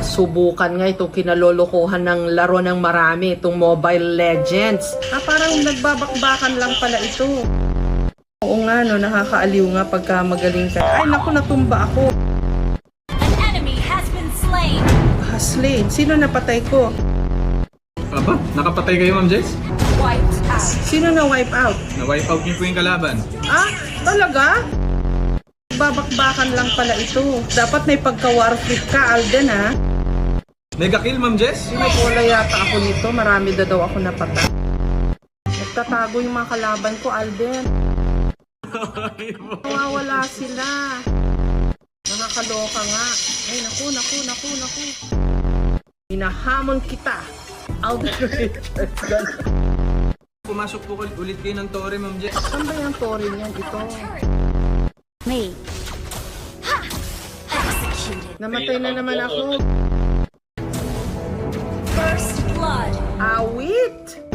Subukan nga itong kinalolokohan ng laro ng marami, itong Mobile Legends. Parang nagbabakbakan lang pala ito. Oo nga, no, nakakaaliw nga pagka magaling ka. Ay, naku, natumba ako. An enemy has been slain. Slain. Sino napatay ko? Aba, nakapatay kayo, Ma'am Jess? Wiped out. Sino na wipe out? Na-wipe out niyo po yung kalaban. Talaga? Babakbakan lang pala ito. Dapat may pagka-warfree ka, Alden, ha? Mega kill, Ma'am Jess? Pinabola yata ako nito. Marami daw ako napatay. Nagtatago yung mga kalaban ko, Alden. Nawawala sila. Nakakaloka nga. Ay, naku. Hinahamon kita. Alden Richards. Pumasok po ulit kayo ng Torre, Ma'am Jess. Saan ba yung Torin yan? Ito. Me. Executed. Namatay na naman ako. First blood. Awit!